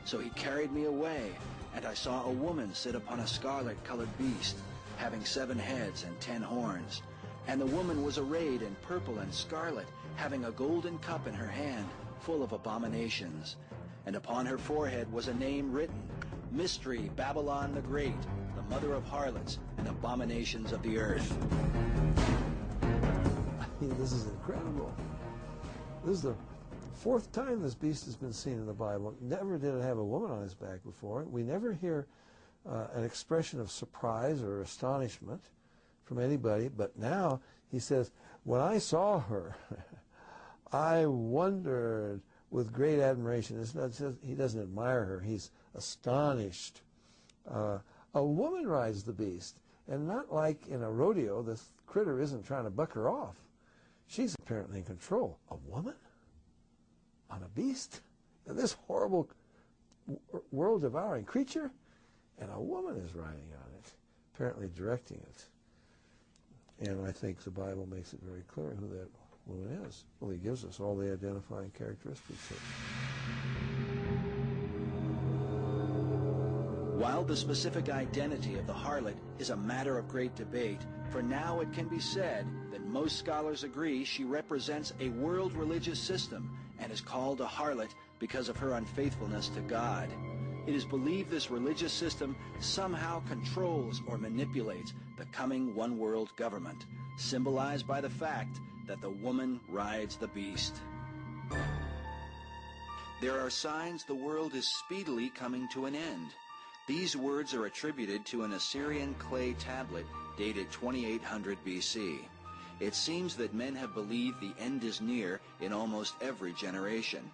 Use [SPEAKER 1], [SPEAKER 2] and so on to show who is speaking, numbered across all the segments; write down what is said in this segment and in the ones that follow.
[SPEAKER 1] So he carried me away, and I saw a woman sit upon a scarlet-colored beast, having 7 heads and 10 horns. And the woman was arrayed in purple and scarlet, having a golden cup in her hand, full of abominations. And upon her forehead was a name written, Mystery, Babylon the Great, the mother of harlots and abominations of the earth.
[SPEAKER 2] I mean, this is incredible. This is the 4th time this beast has been seen in the Bible. Never did it have a woman on his back before. We never hear an expression of surprise or astonishment from anybody, but now he says, when I saw her, I wondered with great admiration. It's not just, he doesn't admire her, he's astonished. A woman rides the beast, and not like in a rodeo, the critter isn't trying to buck her off. She's apparently in control. A woman? On a beast? And this horrible world-devouring creature? And a woman is riding on it, apparently directing it. And I think the Bible makes it very clear who that woman is. Well, he gives us all the identifying characteristics of it.
[SPEAKER 1] While the specific identity of the harlot is a matter of great debate, for now it can be said that most scholars agree she represents a world religious system and is called a harlot because of her unfaithfulness to God. It is believed this religious system somehow controls or manipulates the coming one-world government, symbolized by the fact that the woman rides the beast. There are signs the world is speedily coming to an end. These words are attributed to an Assyrian clay tablet dated 2800 BC. It seems that men have believed the end is near in almost every generation.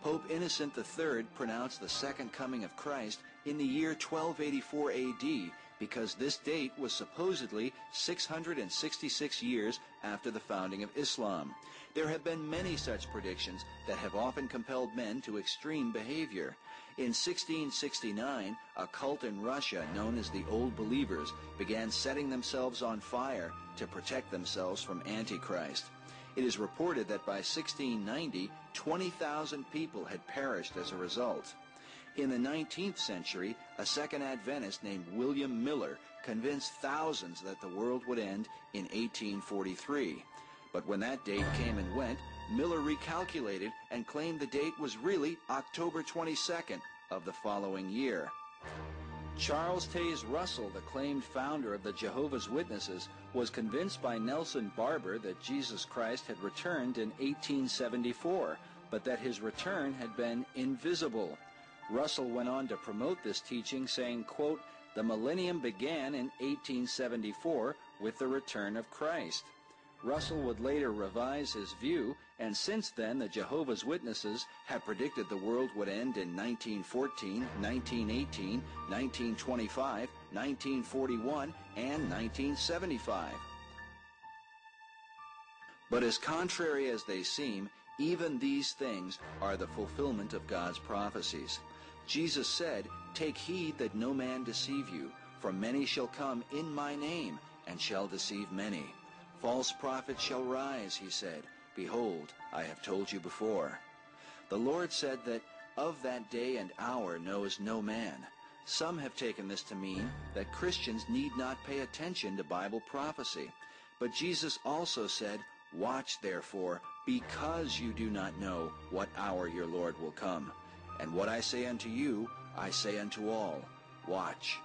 [SPEAKER 1] Pope Innocent III pronounced the second coming of Christ in the year 1284 AD because this date was supposedly 666 years after the founding of Islam. There have been many such predictions that have often compelled men to extreme behavior. In 1669, a cult in Russia known as the Old Believers began setting themselves on fire to protect themselves from Antichrist. It is reported that by 1690, 20,000 people had perished as a result. In the 19th century, a second Adventist named William Miller convinced thousands that the world would end in 1843. But when that date came and went, Miller recalculated and claimed the date was really October 22nd of the following year. Charles Taze Russell, the claimed founder of the Jehovah's Witnesses, was convinced by Nelson Barber that Jesus Christ had returned in 1874, but that his return had been invisible. Russell went on to promote this teaching, saying, quote, "The millennium began in 1874 with the return of Christ." Russell would later revise his view, and since then the Jehovah's Witnesses have predicted the world would end in 1914, 1918, 1925, 1941, and 1975. But as contrary as they seem, even these things are the fulfillment of God's prophecies. Jesus said, "Take heed that no man deceive you, for many shall come in my name, and shall deceive many. False prophets shall rise," he said. "Behold, I have told you before." The Lord said that of that day and hour knows no man. Some have taken this to mean that Christians need not pay attention to Bible prophecy. But Jesus also said, "Watch therefore, because you do not know what hour your Lord will come. And what I say unto you, I say unto all, watch."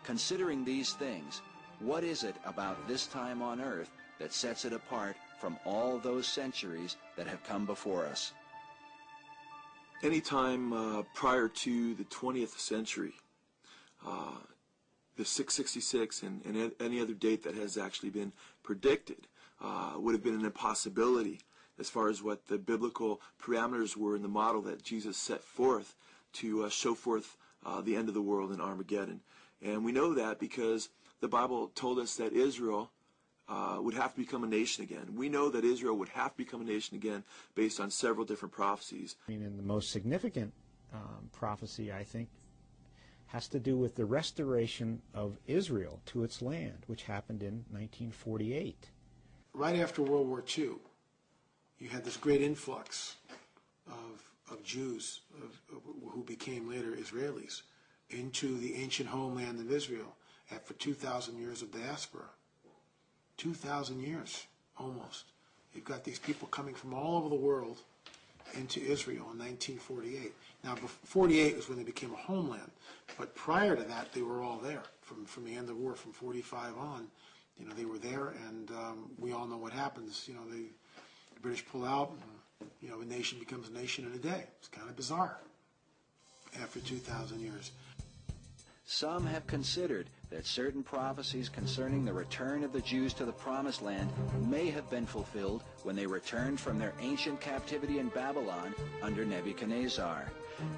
[SPEAKER 1] Considering these things, what is it about this time on earth that sets it apart from all those centuries that have come before us?
[SPEAKER 3] Any time prior to the 20th century, the 666 and any other date that has actually been predicted would have been an impossibility as far as what the biblical parameters were in the model that Jesus set forth to show forth the end of the world in Armageddon. And we know that because the Bible told us that Israel would have to become a nation again. We know that Israel would have to become a nation again based on several different prophecies.
[SPEAKER 4] I mean, and the most significant prophecy, I think, has to do with the restoration of Israel to its land, which happened in 1948.
[SPEAKER 5] Right after World War II, you had this great influx of Jews who became later Israelis, into the ancient homeland of Israel after 2,000 years of diaspora. 2,000 years, almost. You've got these people coming from all over the world into Israel in 1948. Now, 48 was when they became a homeland, but prior to that, they were all there. From the end of the war, from 45 on, they were there, and we all know what happens. The British pull out, and, a nation becomes a nation in a day. It's kind of bizarre after 2,000 years.
[SPEAKER 1] Some have considered that certain prophecies concerning the return of the Jews to the Promised Land may have been fulfilled when they returned from their ancient captivity in Babylon under Nebuchadnezzar.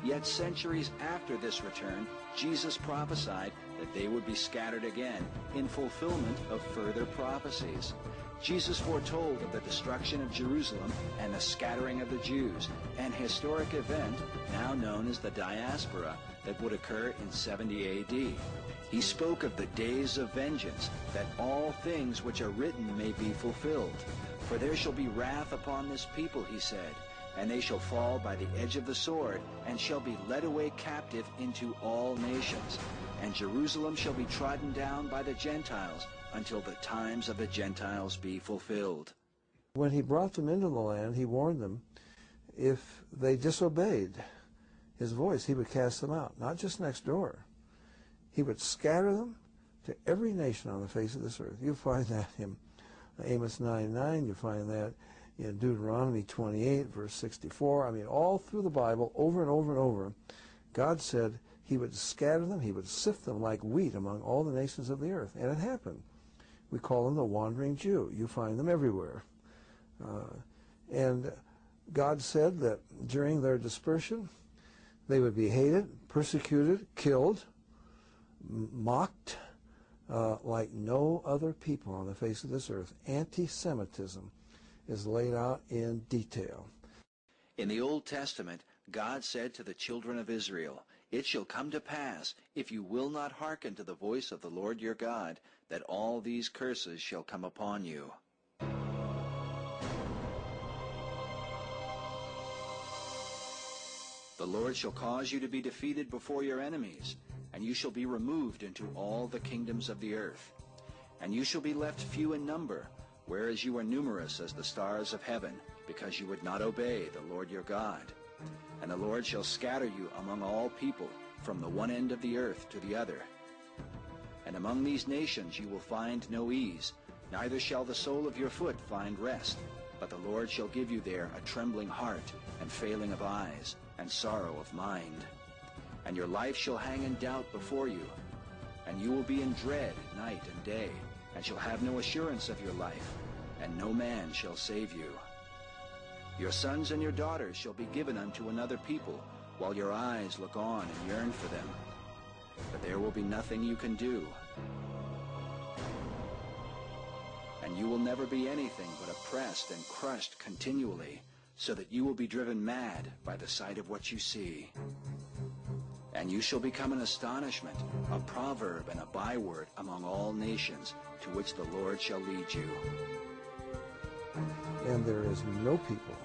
[SPEAKER 1] Yet centuries after this return, Jesus prophesied that they would be scattered again in fulfillment of further prophecies. Jesus foretold of the destruction of Jerusalem and the scattering of the Jews, an historic event now known as the diaspora that would occur in 70 AD. He spoke of the days of vengeance, that all things which are written may be fulfilled. For there shall be wrath upon this people, he said, and they shall fall by the edge of the sword, and shall be led away captive into all nations. And Jerusalem shall be trodden down by the Gentiles, until the times of the Gentiles be fulfilled.
[SPEAKER 2] When he brought them into the land, he warned them, if they disobeyed his voice, he would cast them out, not just next door. He would scatter them to every nation on the face of this earth. You find that in Amos 9:9, you find that in Deuteronomy 28, verse 64. I mean, all through the Bible, over and over and over, God said he would scatter them, he would sift them like wheat among all the nations of the earth. And it happened. We call them the wandering Jew. You find them everywhere. And God said that during their dispersion, they would be hated, persecuted, killed, mocked like no other people on the face of this earth. Anti-Semitism is laid out in detail.
[SPEAKER 1] In the Old Testament, God said to the children of Israel, "It shall come to pass, if you will not hearken to the voice of the Lord your God, that all these curses shall come upon you." The Lord shall cause you to be defeated before your enemies, and you shall be removed into all the kingdoms of the earth. And you shall be left few in number, whereas you are numerous as the stars of heaven, because you would not obey the Lord your God. And the Lord shall scatter you among all people, from the one end of the earth to the other. And among these nations you will find no ease, neither shall the sole of your foot find rest. But the Lord shall give you there a trembling heart, and failing of eyes, and sorrow of mind. And your life shall hang in doubt before you, and you will be in dread night and day, and shall have no assurance of your life, and no man shall save you. Your sons and your daughters shall be given unto another people, while your eyes look on and yearn for them. But there will be nothing you can do. And you will never be anything but oppressed and crushed continually, so that you will be driven mad by the sight of what you see. And you shall become an astonishment, a proverb and a byword among all nations, to which the Lord shall lead you.
[SPEAKER 2] And there is no people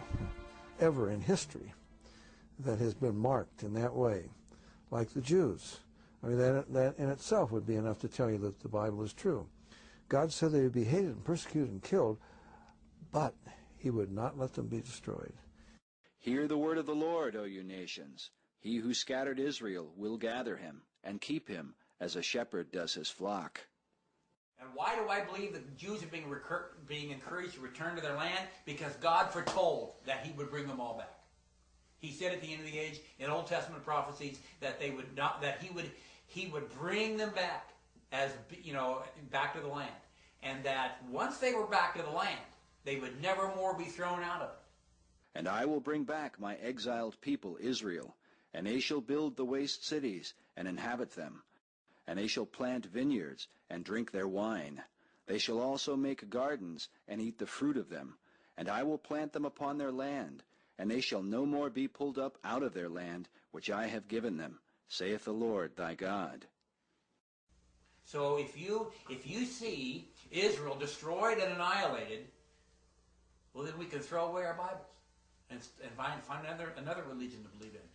[SPEAKER 2] ever in history that has been marked in that way, like the Jews. I mean, that in itself would be enough to tell you that the Bible is true. God said they would be hated and persecuted and killed, but he would not let them be destroyed.
[SPEAKER 1] Hear the word of the Lord, O you nations. He who scattered Israel will gather him, and keep him, as a shepherd does his flock.
[SPEAKER 6] And why do I believe that the Jews are being encouraged to return to their land? Because God foretold that he would bring them all back. He said at the end of the age, in Old Testament prophecies, that they would not, that he would bring them back, as back to the land, and that once they were back to the land, they would never more be thrown out of it.
[SPEAKER 1] And I will bring back my exiled people Israel, and they shall build the waste cities and inhabit them. And they shall plant vineyards and drink their wine. They shall also make gardens and eat the fruit of them. And I will plant them upon their land, and they shall no more be pulled up out of their land, which I have given them, saith the Lord thy God.
[SPEAKER 6] So if you see Israel destroyed and annihilated, well, then we can throw away our Bibles and find another religion to believe in.